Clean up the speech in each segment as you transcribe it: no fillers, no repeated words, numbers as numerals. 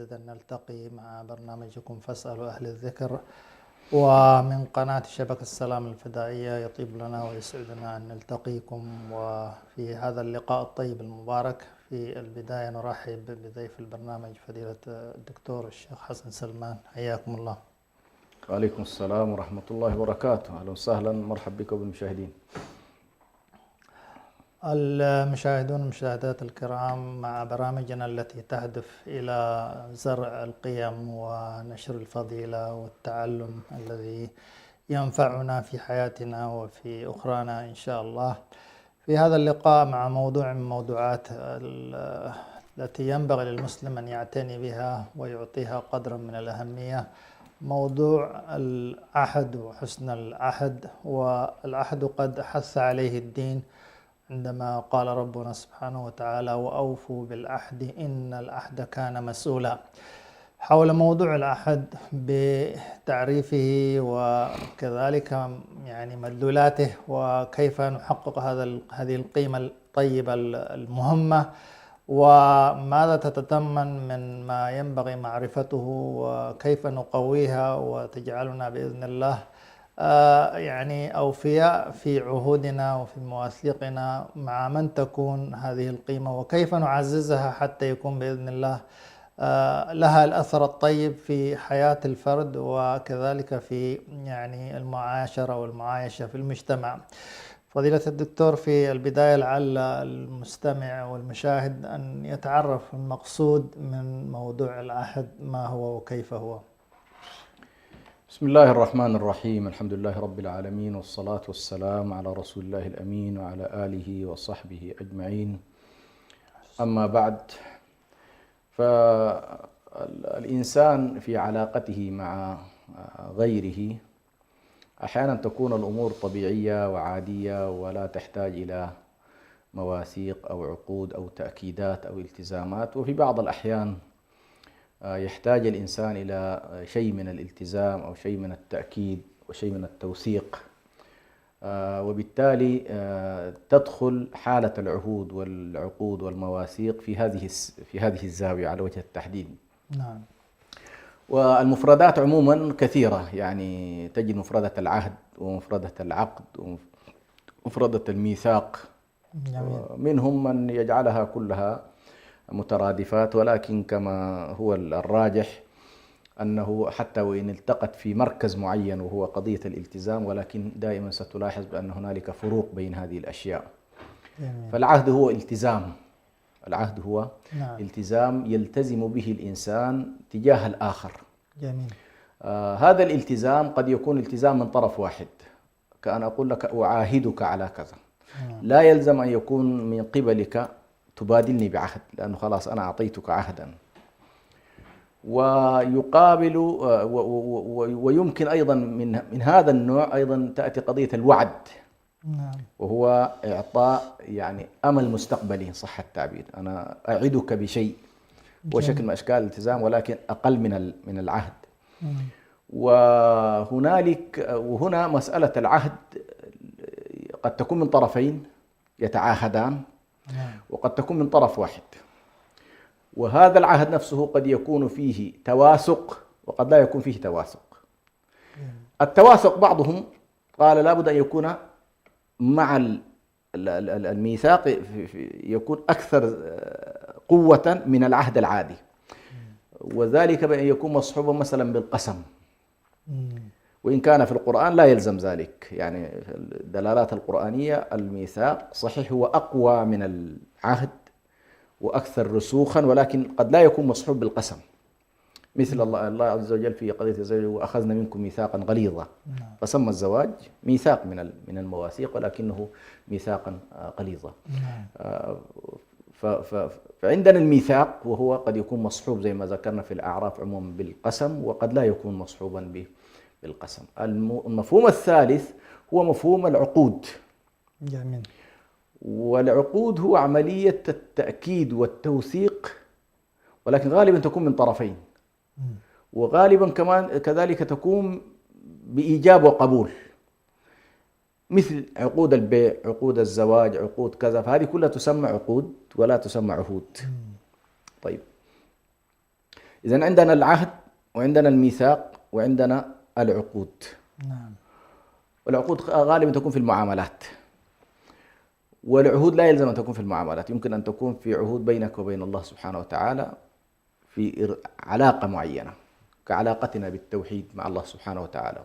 إذا نلتقي مع برنامجكم فاسألوا أهل الذكر ومن قناة شبكة السلام الفدائية. يطيب لنا ويسعدنا أن نلتقيكم وفي هذا اللقاء الطيب المبارك. في البداية نرحب بضيف البرنامج فضيلة الدكتور الشيخ حسن سلمان، حياكم الله. وعليكم السلام ورحمة الله وبركاته. أهلا وسهلا، مرحبا بكم بالمشاهدين. المشاهدون المشاهدات الكرام، مع برامجنا التي تهدف إلى زرع القيم ونشر الفضيلة والتعلم الذي ينفعنا في حياتنا وفي أخرانا إن شاء الله. في هذا اللقاء مع موضوع من موضوعات التي ينبغي للمسلم أن يعتني بها ويعطيها قدرا من الأهمية، موضوع العهد وحسن العهد. والعهد قد حث عليه الدين عندما قال ربنا سبحانه وتعالى: وأوفوا بالعهد إن العهد كان مسؤولا. حول موضوع العهد بتعريفه وكذلك مدلولاته وكيف نحقق هذه القيمة الطيبة المهمة، وماذا تتضمن من ما ينبغي معرفته، وكيف نقويها وتجعلنا بإذن الله أوفياء في عهودنا وفي مواثيقنا مع من تكون هذه القيمة، وكيف نعززها حتى يكون بإذن الله لها الأثر الطيب في حياة الفرد وكذلك في المعاشرة والمعايشة في المجتمع. فضيلة الدكتور، في البداية لعل المستمع والمشاهد أن يتعرف المقصود من موضوع العهد ما هو وكيف هو. بسم الله الرحمن الرحيم، الحمد لله رب العالمين، والصلاة والسلام على رسول الله الأمين وعلى آله وصحبه أجمعين. أما بعد، فالإنسان في علاقته مع غيره أحيانا تكون الأمور طبيعية وعادية ولا تحتاج إلى مواثيق أو عقود أو تأكيدات أو التزامات، وفي بعض الأحيان يحتاج الإنسان إلى شيء من الالتزام أو شيء من التأكيد وشيء من التوثيق، وبالتالي تدخل حالة العهود والعقود والمواثيق في هذه الزاوية على وجه التحديد. نعم. والمفردات عموما كثيرة، تجد مفردة العهد ومفردة العقد ومفردة الميثاق. جميل. منهم من يجعلها كلها مترادفات، ولكن كما هو الراجح أنه حتى وإن التقت في مركز معين وهو قضية الالتزام، ولكن دائما ستلاحظ بأن هنالك فروق بين هذه الأشياء. جميل. فالعهد هو التزام، العهد هو نعم. التزام يلتزم به الإنسان تجاه الآخر. جميل. هذا الالتزام قد يكون التزام من طرف واحد، كأن أقول لك أعاهدك على كذا. لا يلزم أن يكون من قبلك تبادلني بعهد، لأنه خلاص أنا أعطيتك عهدا. ويقابل ويمكن أيضا من هذا النوع أيضا تأتي قضية الوعد. نعم. وهو إعطاء أمل مستقبلي، صح التعبير، أنا أعدك بشيء وشكل من أشكال الالتزام ولكن أقل من العهد. وهنا مسألة العهد قد تكون من طرفين يتعاهدان، وقد تكون من طرف واحد. وهذا العهد نفسه قد يكون فيه تواثق وقد لا يكون فيه تواثق. التواثق بعضهم قال لابد أن يكون مع الميثاق يكون أكثر قوة من العهد العادي، وذلك بأن يكون مصحوبا مثلا بالقسم، وإن كان في القرآن لا يلزم ذلك. الدلالات القرآنية الميثاق صحيح هو أقوى من العهد وأكثر رسوخا، ولكن قد لا يكون مصحوب بالقسم، مثل الله عز وجل في قضية الزواج: وأخذنا منكم ميثاقا غليظا. فسمى الزواج ميثاق من المواثيق، ولكنه ميثاقا غليظا. فعندنا الميثاق وهو قد يكون مصحوب زي ما ذكرنا في الأعراف عموما بالقسم، وقد لا يكون مصحوبا بالقسم. المفهوم الثالث هو مفهوم العقود. جميل. والعقود هو عملية التأكيد والتوثيق، ولكن غالبا تكون من طرفين، وغالبا كمان كذلك تكون بإيجاب وقبول، مثل عقود البيع، عقود الزواج، عقود كذا، فهذه كلها تسمى عقود ولا تسمى عهود. طيب، إذن عندنا العهد وعندنا الميثاق وعندنا العقود. نعم. والعقود غالبا تكون في المعاملات، والعهود لا يلزم أن تكون في المعاملات، يمكن أن تكون في عهود بينك وبين الله سبحانه وتعالى في علاقة معينة كعلاقتنا بالتوحيد مع الله سبحانه وتعالى.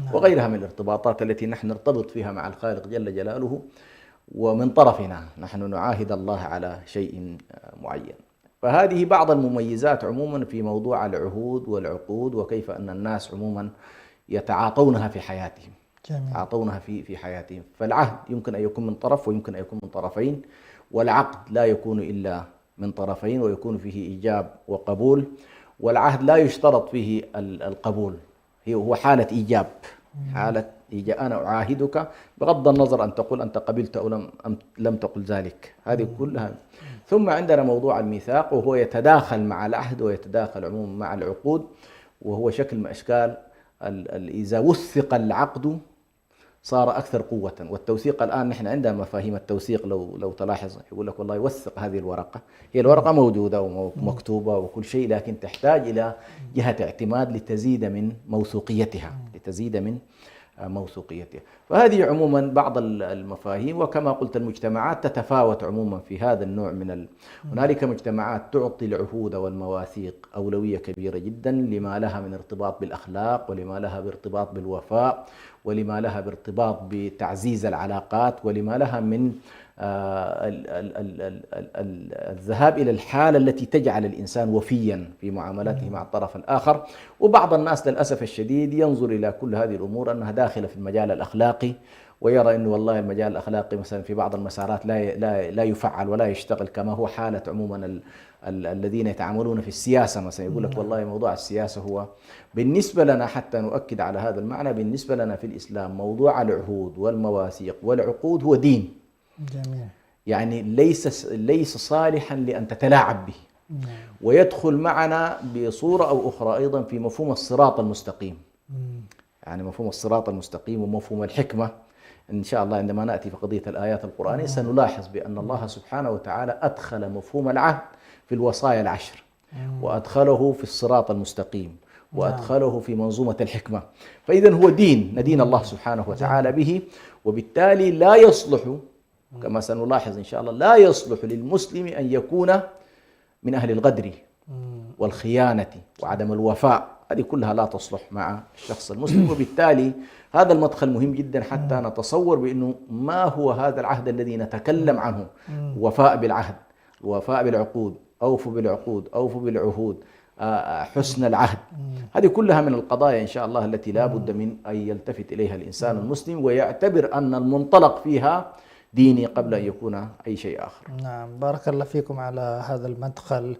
نعم. وغيرها من الارتباطات التي نحن نرتبط فيها مع الخالق جل جلاله، ومن طرفنا نحن نعاهد الله على شيء معين. فهذه بعض المميزات عموما في موضوع العهود والعقود، وكيف أن الناس عموما يتعاطونها في حياتهم. جميل. يتعاطونها في حياتهم. فالعهد يمكن أن يكون من طرف ويمكن أن يكون من طرفين، والعقد لا يكون إلا من طرفين ويكون فيه إيجاب وقبول. والعهد لا يشترط فيه القبول، هو حالة إيجاب، حالة إيجاب. أنا أعاهدك بغض النظر أن تقول أنت قبلت أو لم تقل ذلك، هذه كلها. ثم عندنا موضوع الميثاق، وهو يتداخل مع العهد ويتداخل عموما مع العقود، وهو شكل من أشكال إذا وثق العقد صار أكثر قوة. والتوثيق الآن نحن عندنا مفاهيم التوثيق، لو تلاحظ يقول لك والله وثق هذه الورقة، هي الورقة موجودة ومكتوبة وكل شيء، لكن تحتاج إلى جهة اعتماد لتزيد من موثوقيتها، فهذه عموما بعض المفاهيم. وكما قلت المجتمعات تتفاوت عموما في هذا النوع هنالك مجتمعات تعطي العهود والمواثيق أولوية كبيرة جدا لما لها من ارتباط بالأخلاق، ولما لها بارتباط بالوفاء، ولما لها بارتباط بتعزيز العلاقات، ولما لها من الذهاب إلى الحالة التي تجعل الإنسان وفيا في معاملته مع الطرف الآخر. وبعض الناس للأسف الشديد ينظر إلى كل هذه الأمور أنها داخلة في المجال الأخلاقي، ويرى أنه والله المجال الأخلاقي مثلا في بعض المسارات لا يفعل ولا يشتغل كما هو حالة عموما الذين يتعاملون في السياسة. مثلا يقول لك والله موضوع السياسة هو بالنسبة لنا، حتى نؤكد على هذا المعنى، بالنسبة لنا في الإسلام موضوع العهود والمواثيق والعقود هو دين. جميل. يعني ليس صالحا لأن تتلاعب به. ويدخل معنا بصورة أو أخرى أيضا في مفهوم الصراط المستقيم. يعني مفهوم الصراط المستقيم ومفهوم الحكمة إن شاء الله عندما نأتي في قضية الآيات القرآنية سنلاحظ بأن الله سبحانه وتعالى أدخل مفهوم العهد في الوصايا العشر، وأدخله في الصراط المستقيم، وأدخله في منظومة الحكمة. فإذا هو دين ندين الله سبحانه وتعالى به، وبالتالي لا يصلح كما سنلاحظ إن شاء الله لا يصلح للمسلم أن يكون من أهل الغدر والخيانة وعدم الوفاء. هذه كلها لا تصلح مع الشخص المسلم. وبالتالي هذا المدخل مهم جدا حتى نتصور بأنه ما هو هذا العهد الذي نتكلم عنه. وفاء بالعهد، وفاء بالعقود، أوفوا بالعقود، أوفوا بالعهود، حسن العهد. هذه كلها من القضايا إن شاء الله التي لا بد من أن يلتفت إليها الإنسان المسلم، ويعتبر أن المنطلق فيها ديني قبل أن يكون أي شيء آخر. نعم، بارك الله فيكم على هذا المدخل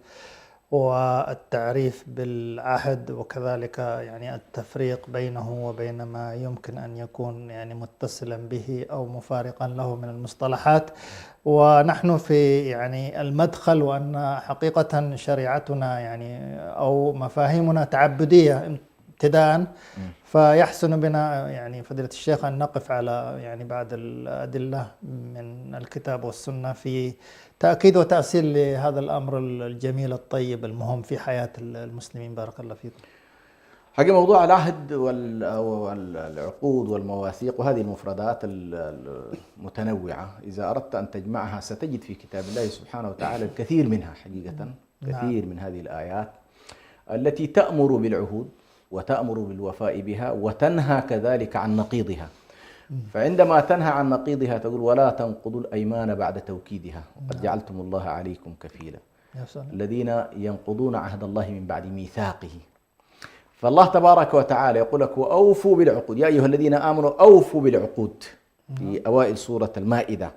والتعريف بالعهد، وكذلك يعني التفريق بينه وبين ما يمكن أن يكون يعني متصلا به أو مفارقا له من المصطلحات. ونحن في يعني المدخل، وأن حقيقة شريعتنا يعني أو مفاهيمنا تعبدية ابتداء، فيحسن بنا يعني فضيلة الشيخ أن نقف على يعني بعض الأدلة من الكتاب والسنة في تأكيد وتأصيل لهذا الأمر الجميل الطيب المهم في حياة المسلمين. بارك الله فيكم. حقيقة موضوع العهد والعقود والمواثيق وهذه المفردات المتنوعة إذا أردت أن تجمعها ستجد في كتاب الله سبحانه وتعالى الكثير منها حقيقة. كثير من هذه الآيات التي تأمر بالعهود وتأمر بالوفاء بها، وتنهى كذلك عن نقيضها. فعندما تنهى عن نقيضها تقول ولا تنقضوا الأيمان بعد توكيدها وقد جعلتم الله عليكم كفيلا. الذين ينقضون عهد الله من بعد ميثاقه. فالله تبارك وتعالى يقول لك وأوفوا بالعقود، يا أيها الذين آمنوا أوفوا بالعقود في أوائل سورة المائدة.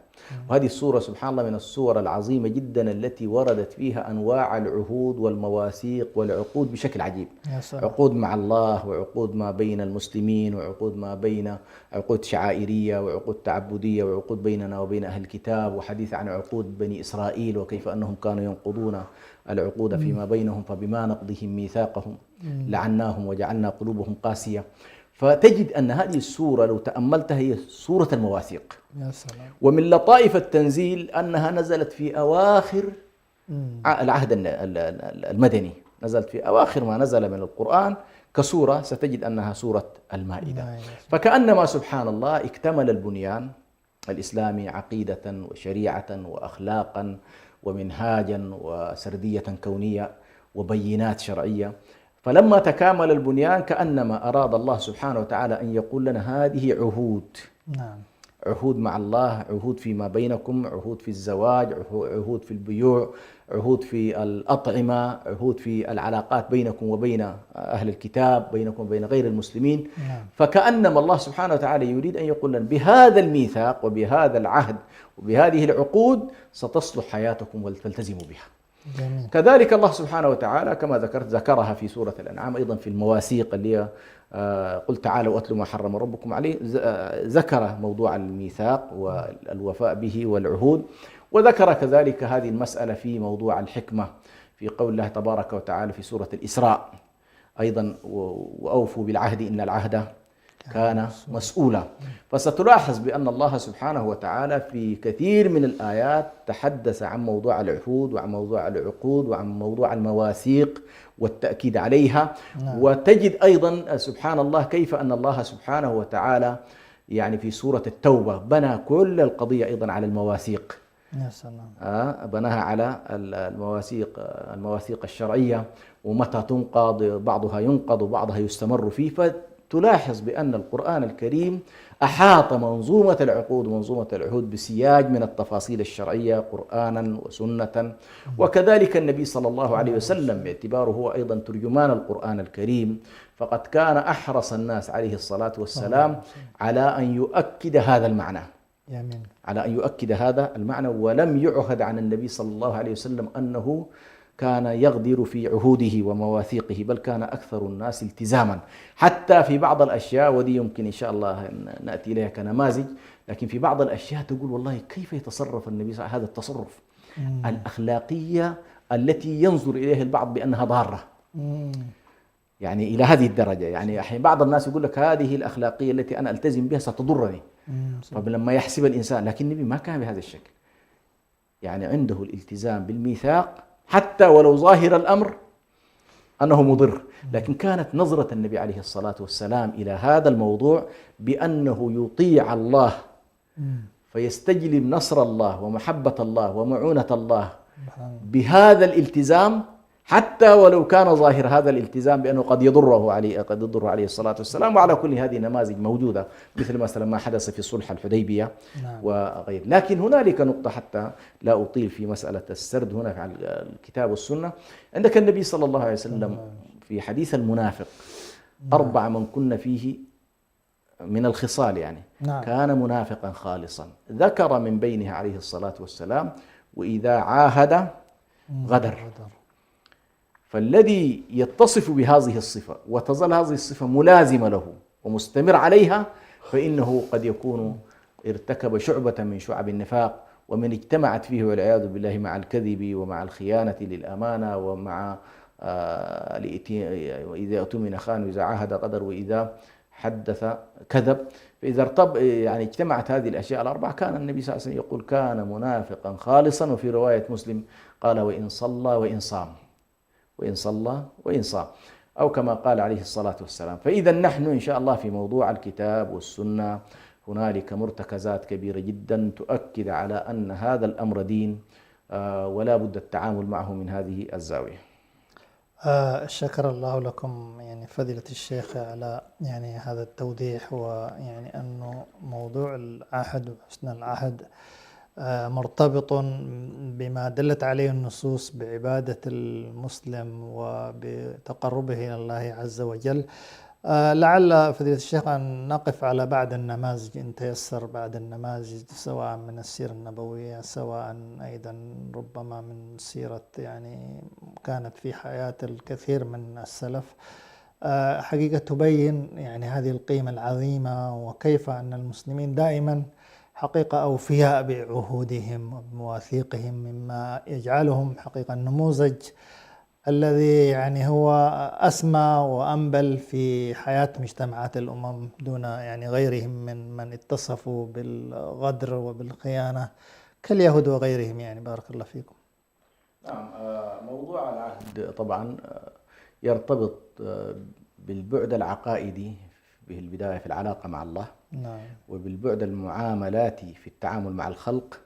وهذه السورة سبحان الله من السور العظيمة جدا التي وردت فيها أنواع العهود والمواثيق والعقود بشكل عجيب. عقود مع الله، وعقود ما بين المسلمين، وعقود ما بين عقود شعائرية، وعقود تعبدية، وعقود بيننا وبين أهل الكتاب، وحديث عن عقود بني إسرائيل وكيف أنهم كانوا ينقضون العقود فيما بينهم فبما نقضهم ميثاقهم لعناهم وجعلنا قلوبهم قاسية. فتجد أن هذه السورة لو تأملتها هي سورة المواثيق. يا سلام. ومن لطائف التنزيل أنها نزلت في أواخر العهد المدني، نزلت في أواخر ما نزل من القرآن كسورة، ستجد أنها سورة المائدة. فكأنما سبحان الله اكتمل البنيان الإسلامي عقيدة وشريعة وأخلاقا ومنهاجا وسردية كونية وبينات شرعية. فلما تكامل البنيان كأنما أراد الله سبحانه وتعالى أن يقول لنا هذه عهود، نعم، عهود مع الله، عهود فيما بينكم، عهود في الزواج، عهود في البيوع، عهود في الأطعمة، عهود في العلاقات بينكم وبين أهل الكتاب، بينكم وبين غير المسلمين. نعم. فكأنما الله سبحانه وتعالى يريد أن يقول لنا بهذا الميثاق وبهذا العهد وبهذه العقود ستصلح حياتكم وتلتزموا بها. جميل. كذلك الله سبحانه وتعالى كما ذكرها في سورة الأنعام أيضا في المواثيق اللي هي قل تعالوا أتلوا ما حرم ربكم عليه، ذكر موضوع الميثاق والوفاء به والعهود، وذكر كذلك هذه المسألة في موضوع الحكمة في قول الله تبارك وتعالى في سورة الإسراء أيضا وأوفوا بالعهد إن العهد كان مسؤولا. فستلاحظ بأن الله سبحانه وتعالى في كثير من الآيات تحدث عن موضوع العهود وعن موضوع العقود وعن موضوع المواثيق والتأكيد عليها. وتجد أيضا سبحان الله كيف أن الله سبحانه وتعالى يعني في سورة التوبة بنى كل القضية أيضا على المواثيق. يا سلام. بناها على المواثيق الشرعية، ومتى تنقض، بعضها ينقض وبعضها يستمر فيه. تلاحظ بأن القرآن الكريم أحاط منظومة العقود ومنظومة العهود بسياج من التفاصيل الشرعية قرآنا وسنة، وكذلك النبي صلى الله عليه وسلم باعتباره هو أيضا ترجمان القرآن الكريم، فقد كان أحرص الناس عليه الصلاة والسلام على أن يؤكد هذا المعنى، على أن يؤكد هذا المعنى. ولم يعهد عن النبي صلى الله عليه وسلم أنه كان يغدر في عهوده ومواثيقه، بل كان أكثر الناس التزاما حتى في بعض الأشياء، ودي يمكن إن شاء الله نأتي إليها كنماذج. لكن في بعض الأشياء تقول والله كيف يتصرف النبي صلى الله عليه وسلم هذا التصرف الأخلاقية التي ينظر إليها البعض بأنها ضارة، يعني إلى هذه الدرجة. يعني أحيانا بعض الناس يقول لك هذه الأخلاقية التي أنا ألتزم بها ستضرني، فلما يحسب الإنسان، لكن النبي ما كان بهذا الشكل، يعني عنده الالتزام بالميثاق حتى ولو ظاهر الأمر أنه مضر، لكن كانت نظرة النبي عليه الصلاة والسلام إلى هذا الموضوع بأنه يطيع الله فيستجلب نصر الله ومحبة الله ومعونة الله بهذا الالتزام، حتى ولو كان ظاهر هذا الالتزام بأنه قد يضره عليه الصلاة والسلام. وعلى كل هذه نماذج موجودة، مثل مثلا ما حدث في صلح الحديبية وغيره. لكن هنالك نقطة حتى لا أطيل في مسألة السرد هنا على الكتاب والسنة. عندك النبي صلى الله عليه وسلم في حديث المنافق 4 من كن فيه من الخصال، يعني كان منافقا خالصا، ذكر من بينها عليه الصلاة والسلام وإذا عاهد غدر. فالذي يتصف بهذه الصفة وتظل هذه الصفة ملازمة له ومستمر عليها، فإنه قد يكون ارتكب شعبة من شعب النفاق، ومن اجتمعت فيه والعياذ بالله مع الكذب ومع الخيانة للأمانة ومع وإذا اؤتمن خان وإذا عاهد غدر وإذا حدث كذب. فإذا يعني اجتمعت هذه الأشياء ال4 كان النبي صلى الله عليه وسلم يقول كان منافقا خالصا. وفي رواية مسلم قال وإن صلى وإن صام، وإن صلى وإن صام، أو كما قال عليه الصلاة والسلام. فإذا نحن إن شاء الله في موضوع الكتاب والسنة هنالك مرتكزات كبيرة جدا تؤكد على أن هذا الأمر دين، ولا بد التعامل معه من هذه الزاوية. شكر الله لكم يعني فضيلة الشيخ على يعني هذا التوضيح، ويعني أنه موضوع العهد وحسن العهد مرتبط بما دلت عليه النصوص بعبادة المسلم وبتقربه إلى الله عز وجل. لعل فضيلة الشيخ أن نقف على بعض النماذج إن تيسر، بعض النماذج سواء من السيرة النبوية سواء أيضا ربما من سيرة يعني كانت في حياة الكثير من السلف، حقيقة تبين يعني هذه القيمة العظيمة، وكيف أن المسلمين دائما حقيقة أوفياء بعهودهم وبمواثيقهم، مما يجعلهم حقيقة النموذج الذي يعني هو أسمى وأنبل في حياة مجتمعات الأمم دون يعني غيرهم من اتصفوا بالغدر وبالخيانة كاليهود وغيرهم. يعني بارك الله فيكم. نعم. موضوع العهد طبعا يرتبط بالبعد العقائدي في البداية في العلاقة مع الله، نعم. وبالبعد المعاملاتي في التعامل مع الخلق،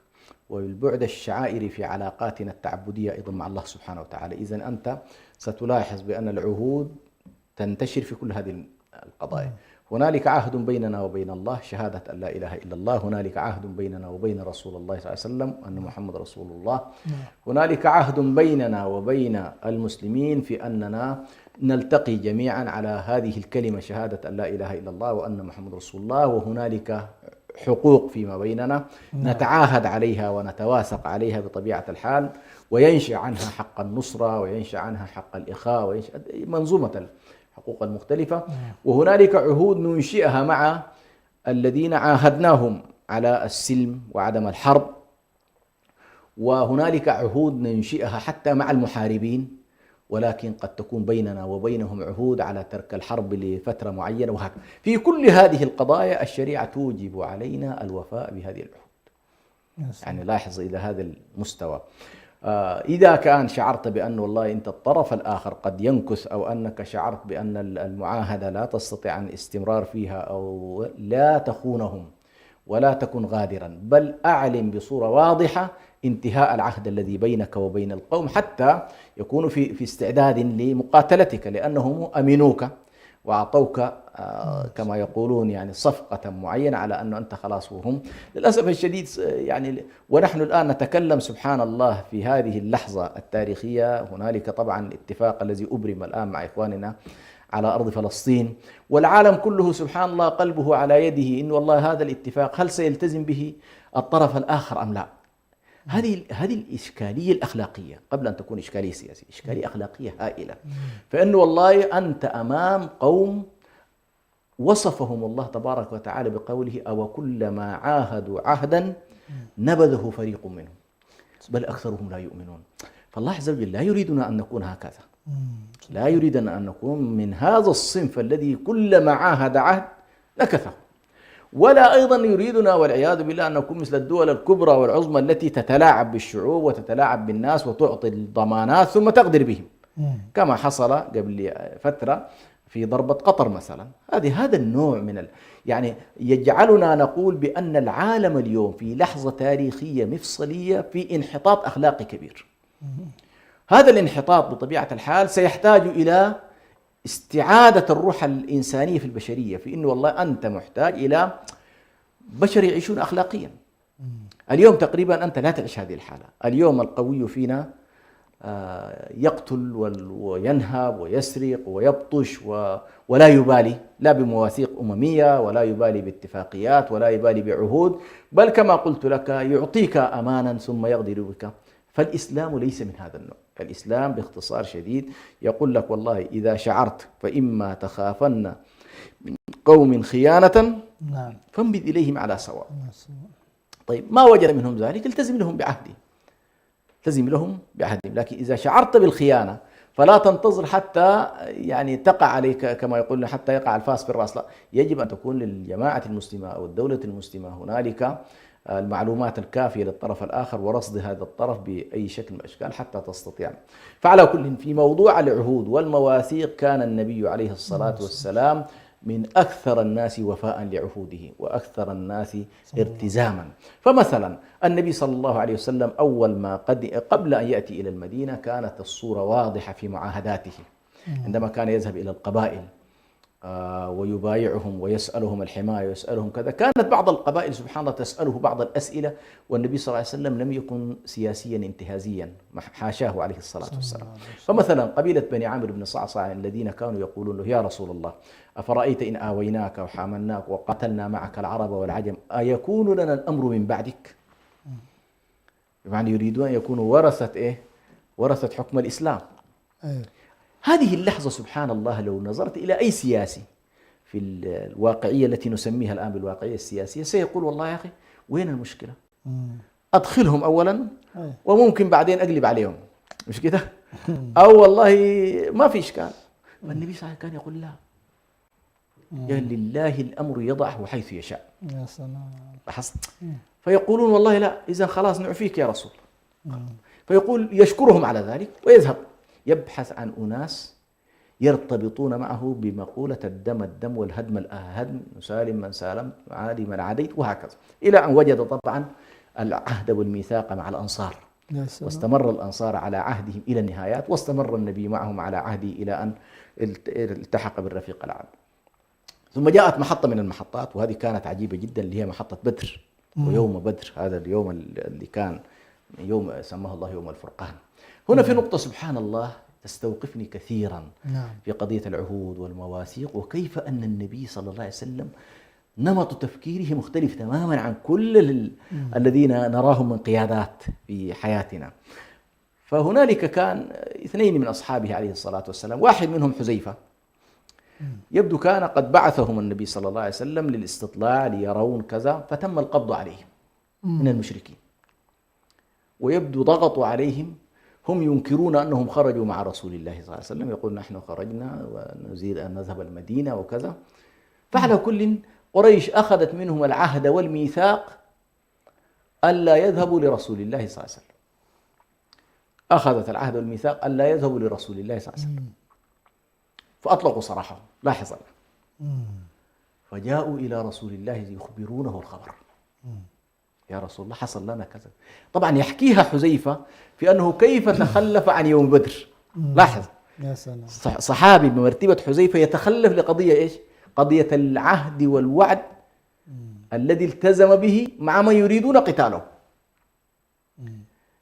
وبالبعد الشعائري في علاقاتنا التعبدية أيضا مع الله سبحانه وتعالى. إذن أنت ستلاحظ بأن العهود تنتشر في كل هذه القضايا. هنالك عهد بيننا وبين الله، شهادة أن لا إله إلا الله. هنالك عهد بيننا وبين رسول الله صلى الله عليه وسلم أن محمد رسول الله. هنالك عهد بيننا وبين المسلمين في أننا نلتقي جميعا على هذه الكلمة شهادة أن لا إله إلا الله وأن محمد رسول الله. وهنالك حقوق فيما بيننا نتعاهد عليها ونتواثق عليها بطبيعة الحال، وينشأ عنها حق النصرة، وينشأ عنها حق الإخاء، وينشأ منظومة الحقوق المختلفة. وهنالك عهود ننشئها مع الذين عاهدناهم على السلم وعدم الحرب، وهنالك عهود ننشئها حتى مع المحاربين، ولكن قد تكون بيننا وبينهم عهود على ترك الحرب لفترة معينة، وهكذا. في كل هذه القضايا الشريعة توجب علينا الوفاء بهذه العهود. يعني لاحظ إلى هذا المستوى. إذا كان شعرت بأن والله أنت الطرف الآخر قد ينكث، أو أنك شعرت بأن المعاهدة لا تستطيع الاستمرار فيها، أو لا تخونهم ولا تكن غادرا، بل أعلن بصورة واضحة انتهاء العهد الذي بينك وبين القوم، حتى يكونوا في استعداد لمقاتلتك، لأنهم أمنوك وأعطوك كما يقولون يعني صفقة معينة على أنه أنت خلاص. وهم للأسف الشديد يعني، ونحن الآن نتكلم سبحان الله في هذه اللحظة التاريخية، هنالك طبعا اتفاق الذي أبرم الآن مع إخواننا على أرض فلسطين، والعالم كله سبحان الله قلبه على يده إن والله هذا الاتفاق هل سيلتزم به الطرف الآخر أم لا. هذه الإشكالية الأخلاقية، قبل أن تكون إشكالية سياسية، إشكالية أخلاقية هائلة. فإنه والله أنت أمام قوم وصفهم الله تبارك وتعالى بقوله: أو كلما عاهدوا عهدا نبذه فريق منهم بل أكثرهم لا يؤمنون. فالله عز وجل لا يريدنا أن نكون هكذا، لا يريدنا أن نكون من هذا الصنف الذي كلما عاهد عهد نكثه، ولا أيضا يريدنا والعياذ بالله أن نكون مثل الدول الكبرى والعظمى التي تتلاعب بالشعوب وتتلاعب بالناس وتعطي الضمانات ثم تغدر بهم، كما حصل قبل فترة في ضربة قطر مثلا. هذا النوع من يعني يجعلنا نقول بأن العالم اليوم في لحظة تاريخية مفصلية في انحطاط أخلاقي كبير. هذا الانحطاط بطبيعة الحال سيحتاج إلى استعادة الروح الإنسانية في البشرية، في إنه والله أنت محتاج إلى بشر يعيشون أخلاقيا. اليوم تقريبا أنت لا تعيش هذه الحالة. اليوم القوي فينا يقتل وينهب ويسرق ويبطش ولا يبالي لا بمواثيق أممية، ولا يبالي باتفاقيات، ولا يبالي بعهود، بل كما قلت لك يعطيك أمانا ثم يغدر بك. فالإسلام ليس من هذا النوع. الإسلام باختصار شديد يقول لك والله إذا شعرت فإما تخافن من قوم خيانة فانبذ إليهم على سواء. طيب ما وجد منهم ذلك التزم لهم بعهدي، التزم لهم بعهدهم. لكن إذا شعرت بالخيانة فلا تنتظر حتى يعني تقع عليك كما يقولون حتى يقع الفاس في الرأس، لا، يجب أن تكون للجماعة المسلمة أو الدولة المسلمة هنالك المعلومات الكافية للطرف الآخر ورصد هذا الطرف بأي شكل من الأشكال حتى تستطيع. فعلى كل، في موضوع العهود والمواثيق كان النبي عليه الصلاة والسلام من أكثر الناس وفاء لعهوده وأكثر الناس التزاما. فمثلا النبي صلى الله عليه وسلم أول ما قبل أن يأتي إلى المدينة كانت الصورة واضحة في معاهداته، عندما كان يذهب إلى القبائل ويبايعهم ويسألهم الحماية ويسألهم كذا، كانت بعض القبائل سبحان الله تسأله بعض الأسئلة، والنبي صلى الله عليه وسلم لم يكن سياسيا انتهازيا، حاشاه عليه الصلاة والسلام. فمثلا قبيلة بني عامر بن صعصع الذين كانوا يقولون له: يا رسول الله أفرأيت إن آويناك وحاملناك وقاتلنا معك العرب والعجم أيكون لنا الأمر من بعدك؟ يعني يريدون أن يكونوا ورثة حكم الإسلام. هذه اللحظة سبحان الله لو نظرت إلى أي سياسي في الواقعية التي نسميها الآن بالواقعية السياسية سيقول: والله يا أخي وين المشكلة؟ أدخلهم أولا وممكن بعدين أقلب عليهم، مش كده؟ أو والله ما في إشكال. والنبي صلى الله عليه وسلم كان يقول: لا، لله الأمر يضعه حيث يشاء. يا سلام. لاحظت؟ فيقولون: والله لا، إذا خلاص نعفيك يا رسول. فيقول يشكرهم على ذلك ويذهب يبحث عن أناس يرتبطون معه بمقولة الدم الدم والهدم الهدم، نسالم من سالمت عادي من عاديت، وهكذا، إلى أن وجد طبعا العهد والميثاق مع الأنصار، واستمر الأنصار على عهدهم إلى النهايات، واستمر النبي معهم على عهده إلى أن التحق بالرفيق الأعلى. ثم جاءت محطة من المحطات، وهذه كانت عجيبة جدا، اللي هي محطة بدر. ويوم بدر هذا اليوم اللي كان يوم سماه الله يوم الفرقان. هنا في نقطة سبحان الله تستوقفني كثيرا في قضية العهود والمواثيق، وكيف أن النبي صلى الله عليه وسلم نمط تفكيره مختلف تماما عن كل الذين نراهم من قيادات في حياتنا. فهنالك كان اثنين من أصحابه عليه الصلاة والسلام، واحد منهم حذيفة، يبدو كان قد بعثهم النبي صلى الله عليه وسلم للاستطلاع ليرون كذا، فتم القبض عليهم من المشركين، ويبدو ضغطوا عليهم. هم ينكرون أنهم خرجوا مع رسول الله صلى الله عليه وسلم، يقول نحن خرجنا ونزيد أن نذهب المدينة وكذا. فعلى كل قريش أخذت منهم العهد والميثاق ألا يذهبوا لرسول الله صلى الله عليه وسلم، أخذت العهد والميثاق ألا يذهبوا لرسول الله صلى الله عليه وسلم، فأطلقوا سراحهم. لاحظ، فجاءوا إلى رسول الله يخبرونه الخبر، يا رسول الله حصل لنا كذا. طبعا يحكيها حذيفة في أنه كيف تخلف عن يوم بدر. لاحظ، يا سلام، صحابي بمرتبة حذيفة يتخلف لقضية إيش؟ قضية العهد والوعد الذي التزم به مع من يريدون قتاله.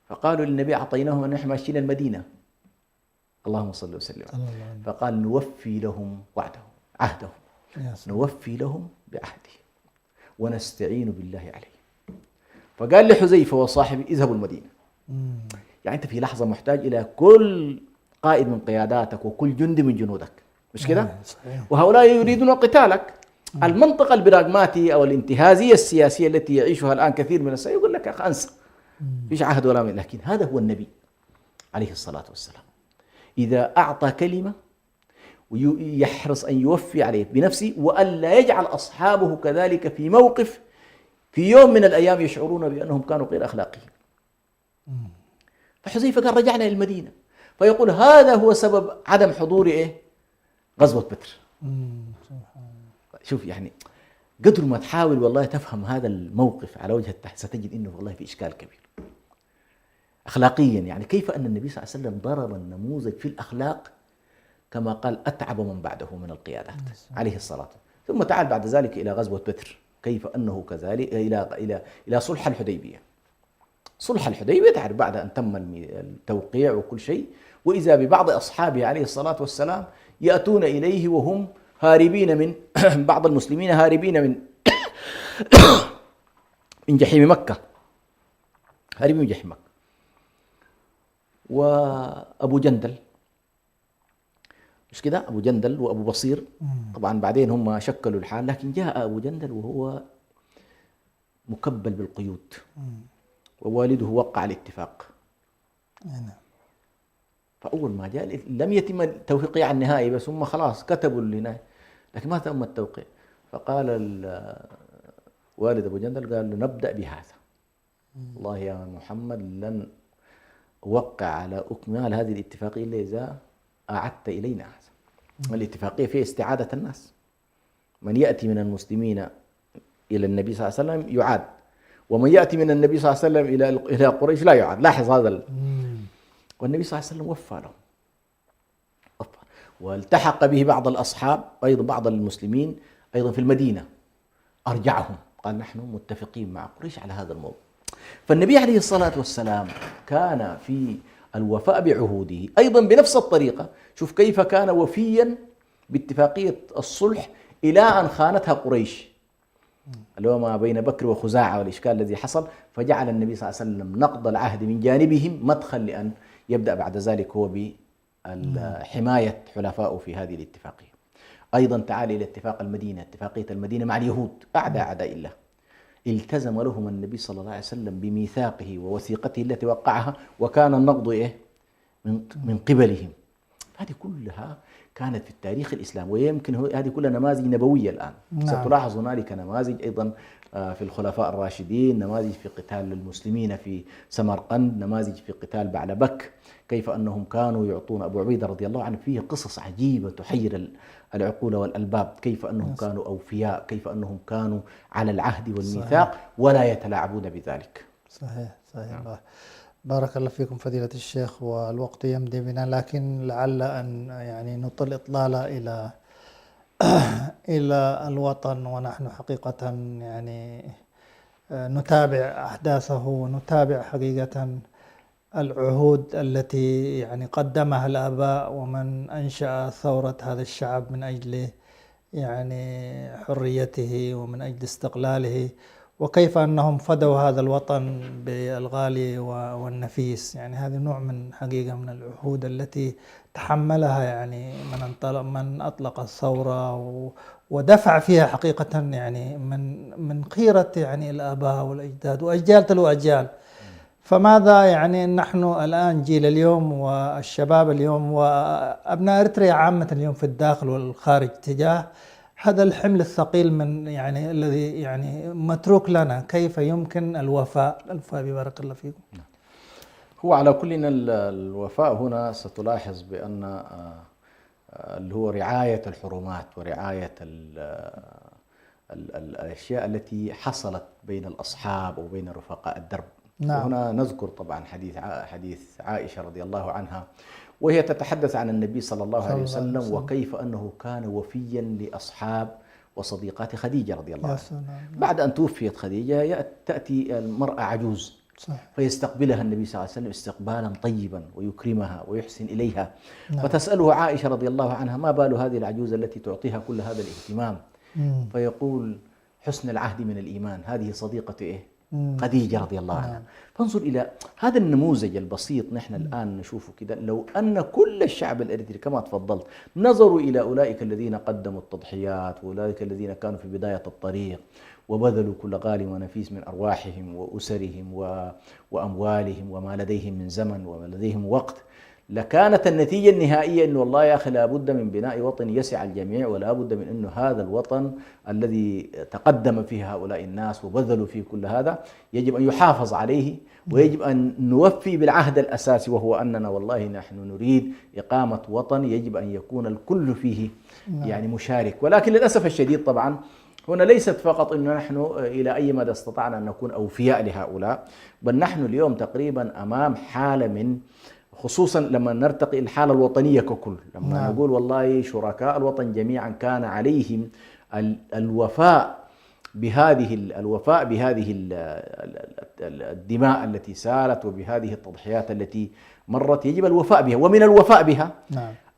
فقالوا للنبي أعطيناهم أن نحن ماشيين المدينة، اللهم صل وسلم، فقال نوفي لهم وعدهم عهدهم، نوفي لهم بعهده ونستعين بالله عليه. فقال لحذيفة وصاحبه اذهبوا المدينة. يعني أنت في لحظة محتاج إلى كل قائد من قياداتك وكل جندي من جنودك، مش كده؟ وهؤلاء يريدون قتالك. المنطقة البراغماتية أو الانتهازية السياسية التي يعيشها الآن كثير من الناس يقول لك أخ أنسى، فيش عهد ولا من. لكن هذا هو النبي عليه الصلاة والسلام، إذا أعطى كلمة ويحرص أن يوفي عليه بنفسه، وألا يجعل أصحابه كذلك في موقف في يوم من الأيام يشعرون بأنهم كانوا غير أخلاقيين. فحذيفة قال رجعنا إلى المدينة، فيقول هذا هو سبب عدم حضور غزوة بدر. شوف يعني قدر ما تحاول والله تفهم هذا الموقف على وجه التحت ستجد إنه والله في إشكال كبير أخلاقيا. يعني كيف أن النبي صلى الله عليه وسلم ضرب النموذج في الأخلاق كما قال أتعب من بعده من القيادات عليه الصلاة والسلام. ثم تعال بعد ذلك إلى غزوة بدر، كيف أنه كذلك إلى صلح الحديبية. صلح الحديبية تعرف بعد أن تم التوقيع وكل شيء، وإذا ببعض أصحابه عليه الصلاة والسلام يأتون إليه وهم هاربين من بعض المسلمين هاربين من جحيم مكة، هاربين من جحيم مكة. وأبو جندل، مش كده، أبو جندل وأبو بصير طبعا بعدين هم شكلوا الحال، لكن جاء أبو جندل وهو مكبل بالقيود، ووالده وقع الاتفاق. فأول ما جاء لم يتم التوقيع النهائي، بس هم خلاص كتبوا النهائي لكن ما تم التوقيع. فقال والد أبو جندل قال له نبدأ بهذا، والله يا محمد لن أوقع على أكمال هذه الاتفاقية إلا إذا أعدت إلينا هذا. الاتفاقية فيها استعادة الناس، من يأتي من المسلمين إلى النبي صلى الله عليه وسلم يعاد، ومن يأتي من النبي صلى الله عليه وسلم إلى قريش لا يعاد. لاحظ هذا والنبي صلى الله عليه وسلم وفى له، والتحق به بعض الأصحاب أيضا، بعض المسلمين أيضا في المدينة، أرجعهم قال نحن متفقين مع قريش على هذا الموضوع. فالنبي عليه الصلاة والسلام كان في الوفاء بعهوده أيضا بنفس الطريقة. شوف كيف كان وفيا باتفاقية الصلح إلى أن خانتها قريش، اللي هو ما بين بكر وخزاعة والإشكال الذي حصل، فجعل النبي صلى الله عليه وسلم نقض العهد من جانبهم مدخل لأن يبدأ بعد ذلك هو بحماية حلفائه في هذه الاتفاقية. أيضا تعال إلى اتفاق المدينة، اتفاقية المدينة مع اليهود أعداء الله، التزم لهم النبي صلى الله عليه وسلم بميثاقه ووثيقته التي وقعها، وكان النقض من قبلهم. هذه كلها كانت في التاريخ الإسلامي، ويمكن هذه كلها نماذج نبوية الآن. ستلاحظ هنالك نماذج أيضا في الخلفاء الراشدين، نماذج في قتال المسلمين في سمرقند، نماذج في قتال بعلبك، كيف أنهم كانوا يعطون أبو عبيدة رضي الله عنه. فيه قصص عجيبة تحير العقول والألباب، كيف أنهم كانوا أوفياء، كيف أنهم كانوا على العهد والميثاق ولا يتلاعبون بذلك. صحيح صحيح. بارك الله فيكم فضيلة الشيخ، والوقت يمضي بنا، لكن لعل أن يعني نطل إطلالة إلى الوطن، ونحن حقيقة يعني نتابع أحداثه، ونتابع حقيقة العهود التي يعني قدمها الآباء ومن أنشأ ثورة هذا الشعب من أجل يعني حريته ومن أجل استقلاله، وكيف أنهم فدوا هذا الوطن بالغالي والنفيس. يعني هذا نوع من حقيقة من العهود التي تحملها يعني من أطلق الثورة ودفع فيها حقيقة يعني من خيرة يعني الآباء والأجداد وأجيال تلو أجيال. فماذا يعني نحن الآن جيل اليوم والشباب اليوم وأبناء إريتريا عامة اليوم في الداخل والخارج تجاه هذا الحمل الثقيل من يعني الذي يعني متروك لنا، كيف يمكن الوفاء ببارك الله فيكم؟ هو على كل الوفاء هنا ستلاحظ بأن اللي هو رعاية الحرمات ورعاية الأشياء التي حصلت بين الأصحاب وبين رفقاء الدرب. وهنا نذكر طبعا حديث عائشة رضي الله عنها، وهي تتحدث عن النبي صلى الله عليه وسلم وكيف أنه كان وفيا لأصحاب وصديقات خديجة رضي الله عنها. بعد أن توفيت خديجة تأتي المرأة عجوز، فيستقبلها النبي صلى الله عليه وسلم استقبالا طيبا ويكرمها ويحسن إليها. فتسأله عائشة رضي الله عنها: ما بال هذه العجوز التي تعطيها كل هذا الاهتمام؟ فيقول: حسن العهد من الإيمان، هذه صديقة إيه؟ خديجة رضي الله عنها. فانظر إلى هذا النموذج البسيط، نحن الآن نشوفه كده. لو أن كل الشعب الإريتري كما تفضلت نظروا إلى أولئك الذين قدموا التضحيات، وأولئك الذين كانوا في بداية الطريق وبذلوا كل غالي ونفيس من أرواحهم وأسرهم وأموالهم وما لديهم من زمن وما لديهم وقت، لكانت النتيجة النهائية أنه والله يا أخي لابد من بناء وطن يسع الجميع، ولا بد من أنه هذا الوطن الذي تقدم فيه هؤلاء الناس وبذلوا فيه كل هذا يجب أن يحافظ عليه، ويجب أن نوفي بالعهد الأساسي، وهو أننا والله نحن نريد إقامة وطن يجب أن يكون الكل فيه يعني مشارك. ولكن للأسف الشديد طبعا هنا ليست فقط أنه نحن إلى أي مدى استطعنا أن نكون أوفياء لهؤلاء، بل نحن اليوم تقريبا أمام حالة من، خصوصا لما نرتقي الحالة الوطنية ككل، لما نقول والله شركاء الوطن جميعا كان عليهم الوفاء بهذه الدماء التي سالت وبهذه التضحيات التي مرت، يجب الوفاء بها. ومن الوفاء بها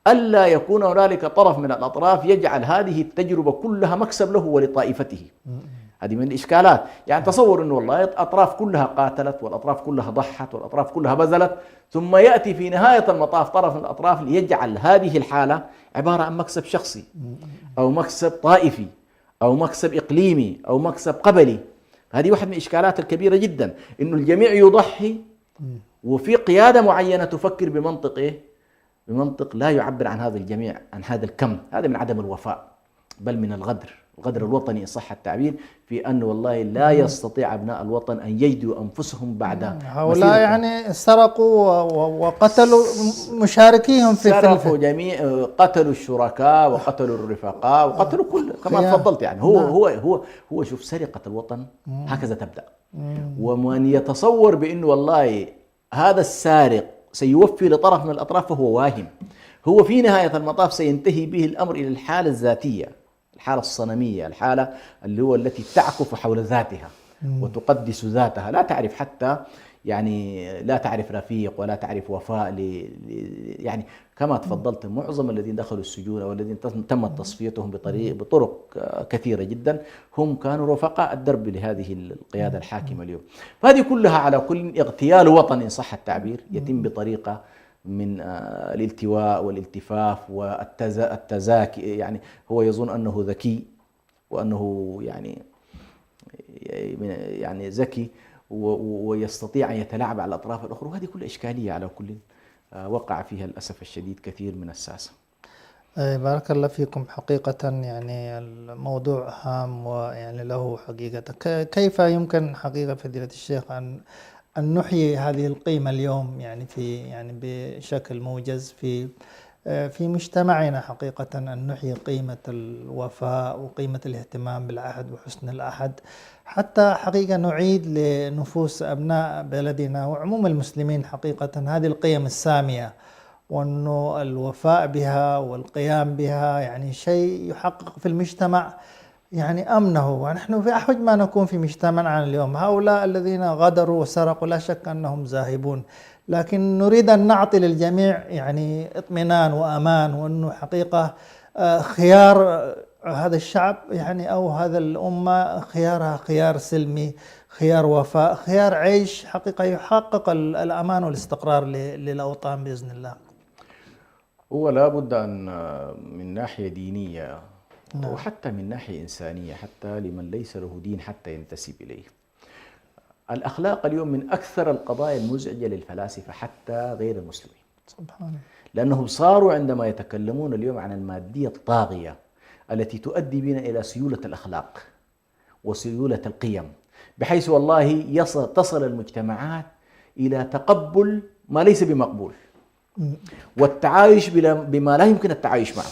ألا يكون هنالك طرف من الأطراف يجعل هذه التجربة كلها مكسب له ولطائفته. هذه من الإشكالات. يعني تصور أنه والله الأطراف كلها قاتلت والأطراف كلها ضحت والأطراف كلها بذلت، ثم يأتي في نهاية المطاف طرف من الأطراف ليجعل هذه الحالة عبارة عن مكسب شخصي أو مكسب طائفي أو مكسب إقليمي أو مكسب قبلي. هذه واحدة من الإشكالات الكبيرة جدا، أنه الجميع يضحي وفي قيادة معينة تفكر بمنطق إيه؟ بمنطق لا يعبر عن هذا الجميع، عن هذا الكم. هذا من عدم الوفاء، بل من الغدر الوطني إن صح التعبير، في أن والله لا يستطيع أبناء الوطن أن يجدوا أنفسهم بعد هؤلاء يعني سرقوا وقتلوا مشاركيهم سرقوا جميع، قتلوا الشركاء وقتلوا الرفقاء وقتلوا كل كما تفضلت. يعني هو شوف، سرقة الوطن هكذا تبدأ. ومن يتصور بأنه والله هذا السارق سيوفي لطرف من الأطراف فهو واهم. هو في نهاية المطاف سينتهي به الأمر إلى الحالة الذاتية، الحالة الصنمية، الحالة اللي هو التي تعكف حول ذاتها وتقدس ذاتها، لا تعرف حتى يعني لا تعرف رفيق ولا تعرف وفاء يعني كما تفضلت. معظم الذين دخلوا السجون والذين تمت تصفيتهم بطرق كثيرة جدا هم كانوا رفقاء الدرب لهذه القيادة الحاكمة اليوم. فهذه كلها على كل اغتيال وطن إن صح التعبير يتم بطريقة من الالتواء والالتفاف والتزاكي. يعني هو يظن أنه ذكي وأنه يعني ذكي ويستطيع أن يتلاعب على الأطراف الأخرى، وهذه كل إشكالية على كل وقع فيها للأسف الشديد كثير من الساسة. بارك الله فيكم. حقيقة يعني الموضوع هام ويعني له حقيقة. كيف يمكن حقيقة فضيلة الشيخ أن نحيي هذه القيمة اليوم يعني بشكل موجز في مجتمعنا، حقيقة أن نحيي قيمة الوفاء وقيمة الاهتمام بالعهد وحسن العهد، حتى حقيقة نعيد لنفوس أبناء بلدنا وعموم المسلمين حقيقة هذه القيم السامية، وأنه الوفاء بها والقيام بها يعني شيء يحقق في المجتمع يعني أمنه. ونحن في أحوج ما نكون في مجتمعنا اليوم. هؤلاء الذين غدروا وسرقوا لا شك أنهم ذاهبون، لكن نريد أن نعطي للجميع يعني اطمئنان وأمان، وأنه حقيقة خيار هذا الشعب يعني أو هذا الأمة خيارها خيار سلمي، خيار وفاء، خيار عيش حقيقة يحقق الأمان والاستقرار للأوطان بإذن الله. هو لابد أن من ناحية دينية نعم. وحتى من ناحية إنسانية، حتى لمن ليس له دين حتى ينتسب إليه. الأخلاق اليوم من أكثر القضايا المزعجة للفلاسفة حتى غير المسلمين، سبحان الله. لأنهم صاروا عندما يتكلمون اليوم عن المادية الطاغية التي تؤدي بنا إلى سيولة الأخلاق وسيولة القيم، بحيث والله تصل المجتمعات إلى تقبل ما ليس بمقبول والتعايش بما لا يمكن التعايش معه.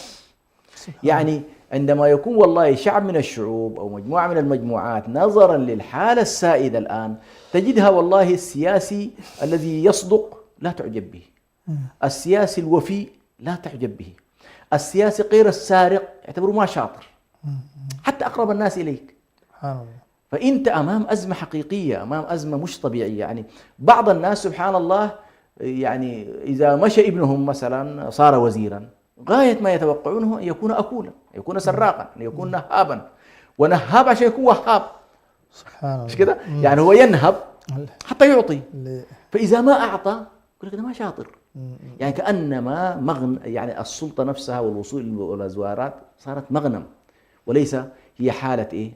يعني عندما يكون والله شعب من الشعوب أو مجموعة من المجموعات نظرا للحالة السائدة الآن تجدها والله السياسي الذي يصدق لا تعجب به، السياسي الوفي لا تعجب به، السياسي غير السارق يعتبره ما شاطر، حتى أقرب الناس إليك. سبحان الله. فأنت أمام أزمة حقيقية، أمام أزمة مش طبيعية. يعني بعض الناس سبحان الله يعني إذا مشى ابنهم مثلا صار وزيرا، غاية ما يتوقعونه أن يكون أكولا، أن يكون سراقا، أن يكون نهابا، ونهاب عشان يكون وهاب. سبحان الله. مش كده؟ يعني هو ينهب حتى يعطي، فإذا ما أعطى يقول لك أنا ما شاطر. يعني كأنما يعني السلطة نفسها والوصول والأزوارات صارت مغنم وليس هي حالة إيه؟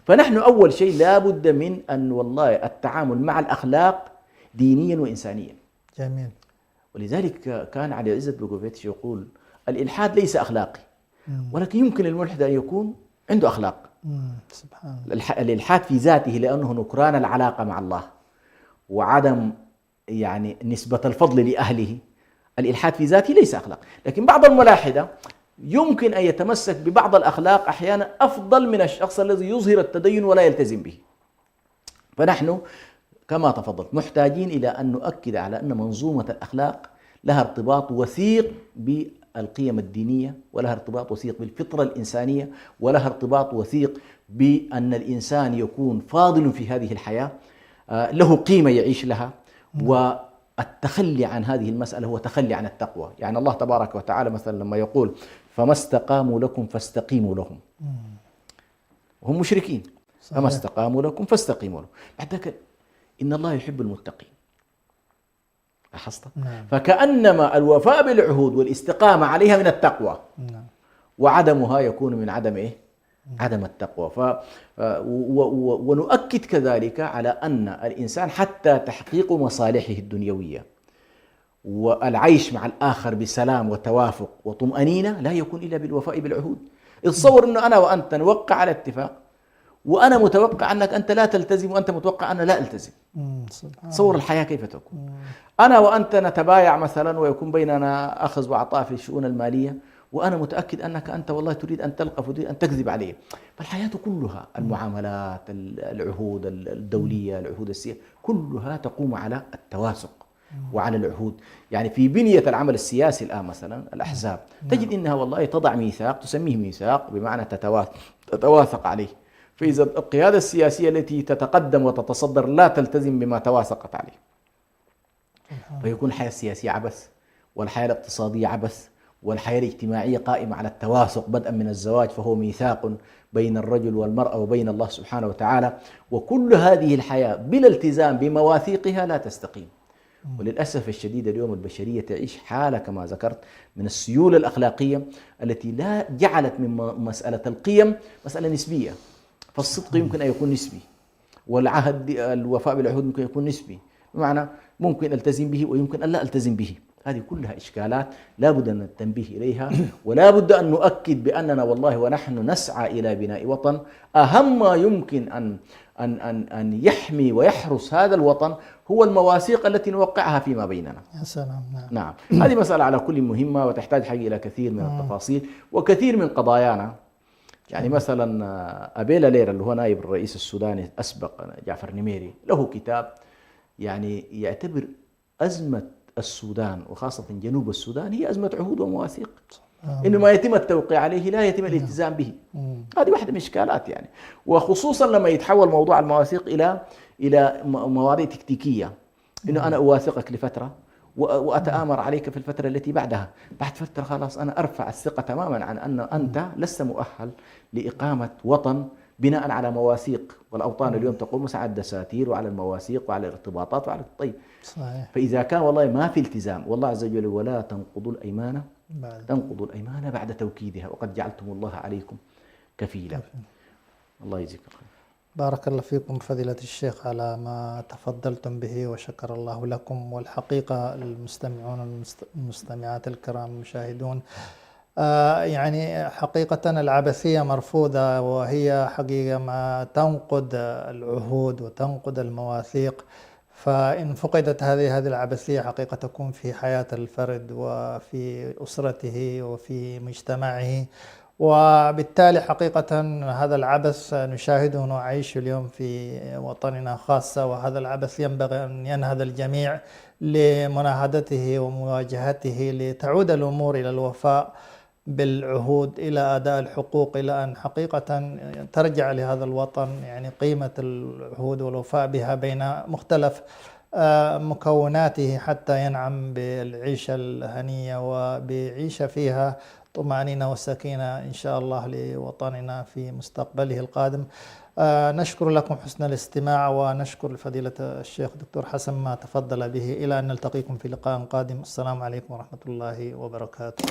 فنحن أول شيء لابد من أن والله التعامل مع الأخلاق دينيا وإنسانيا. جميل. ولذلك كان علي عزت بوغوفيتش يقول الإلحاد ليس أخلاقي، ولكن يمكن الملحد أن يكون عنده أخلاق. سبحان الله. الإلحاد في ذاته لأنه نكران العلاقة مع الله وعدم يعني نسبة الفضل لأهله، الإلحاد في ذاته ليس أخلاق. لكن بعض الملاحدة يمكن أن يتمسك ببعض الأخلاق أحيانا أفضل من الشخص الذي يظهر التدين ولا يلتزم به. فنحن كما تفضلت محتاجين إلى أن نؤكد على أن منظومة الأخلاق لها ارتباط وثيق بالقيم الدينية، ولها ارتباط وثيق بالفطرة الإنسانية، ولها ارتباط وثيق بأن الإنسان يكون فاضل في هذه الحياة، له قيمة يعيش لها. والتخلي عن هذه المسألة هو تخلي عن التقوى. يعني الله تبارك وتعالى مثلا لما يقول فما استقاموا لكم فاستقيموا لهم، هم مشركين، فما استقاموا لكم فاستقيموا لهم. بعد ذلك إن الله يحب المتقين. لاحظت؟ فكأنما الوفاء بالعهود والاستقامة عليها من التقوى، وعدمها يكون من عدم إيه؟ عدم التقوى. ونؤكد كذلك على أن الإنسان حتى تحقيق مصالحه الدنيوية والعيش مع الآخر بسلام وتوافق وطمأنينة لا يكون إلا بالوفاء بالعهود. اتصور أنه أنا وأنت نوقع على اتفاق وأنا متوقع أنك أنت لا تلتزم وأنت متوقع أن لا ألتزم. تصور الحياة كيف تكون. أنا وأنت نتبايع مثلا ويكون بيننا أخذ وعطاء في الشؤون المالية، وأنا متأكد أنك أنت والله تريد أن تلقف وتريد أن تكذب علي. فالحياة كلها المعاملات، العهود الدولية، العهود السياسية، كلها تقوم على التواسق وعلى العهود. يعني في بنية العمل السياسي الآن مثلا الأحزاب تجد إنها والله تضع ميثاق تسميه ميثاق بمعنى تتواثق عليه. فإذا القيادة السياسية التي تتقدم وتتصدر لا تلتزم بما تواثقت عليه، فيكون الحياة السياسية عبث، والحياة الاقتصادية عبث، والحياة الاجتماعية قائمة على التواثق بدءا من الزواج فهو ميثاق بين الرجل والمرأة وبين الله سبحانه وتعالى. وكل هذه الحياة بلا التزام بمواثيقها لا تستقيم. وللأسف الشديد اليوم البشرية تعيش حالة كما ذكرت من السيولة الأخلاقية التي لا جعلت من مسألة القيم مسألة نسبية. فالصدق يمكن أن يكون نسبي، والعهد الوفاء بالعهود ممكن يكون نسبي، بمعنى ممكن ألتزم به ويمكن أن لا ألتزم به. هذه كلها إشكالات لا بد من التنبيه إليها، ولا بد أن نؤكد بأننا والله ونحن نسعى إلى بناء وطن. أهم ما يمكن أن يحمي ويحرس هذا الوطن هو المواثيق التي نوقعها فيما بيننا. يا سلام. نعم. هذه مسألة على كل مهمة وتحتاج حقيقة إلى كثير من التفاصيل وكثير من قضايانا. يعني مثلا أبيلا ليرا اللي هو نائب الرئيس السوداني الأسبق جعفر نميري له كتاب يعني يعتبر أزمة السودان وخاصة جنوب السودان هي أزمة عهود ومواثيق، إنه ما يتم التوقيع عليه لا يتم الالتزام به. هذه واحدة من الإشكالات يعني، وخصوصا لما يتحول موضوع المواثيق إلى مواضيع تكتيكية، إنه أنا أواثقك لفترة وأتآمر عليك في الفترة التي بعدها، بعد فترة خلاص أنا أرفع الثقة تماما عن أن أنت لست مؤهل لإقامة وطن بناء على مواثيق. والأوطان اليوم تقوم على الدساتير وعلى المواثيق وعلى الارتباطات وعلى طيب. صحيح. فإذا كان والله ما في التزام، والله عز وجل ولا تنقضوا الأيمان بعد توكيدها وقد جعلتم الله عليكم كفيلا. الله يجزيك خير. بارك الله فيكم فضيلة الشيخ على ما تفضلتم به وشكر الله لكم. والحقيقة المستمعون المستمعات الكرام المشاهدون، يعني حقيقة العبثية مرفوضة، وهي حقيقة ما تنقض العهود وتنقض المواثيق. فإن فقدت هذه العبثية حقيقة تكون في حياة الفرد وفي أسرته وفي مجتمعه، وبالتالي حقيقة هذا العبث نشاهده ونعيشه اليوم في وطننا خاصة، وهذا العبث ينبغي أن ينهض الجميع لمناهضته ومواجهته لتعود الأمور إلى الوفاء بالعهود، إلى أداء الحقوق، إلى أن حقيقة ترجع لهذا الوطن يعني قيمة العهود والوفاء بها بين مختلف مكوناته، حتى ينعم بالعيشة الهنية وبعيشة فيها طمأنينة وسكينة إن شاء الله لوطننا في مستقبله القادم. نشكر لكم حسن الاستماع، ونشكر فضيلة الشيخ دكتور حسن ما تفضل به. إلى أن نلتقيكم في لقاء قادم. السلام عليكم ورحمة الله وبركاته.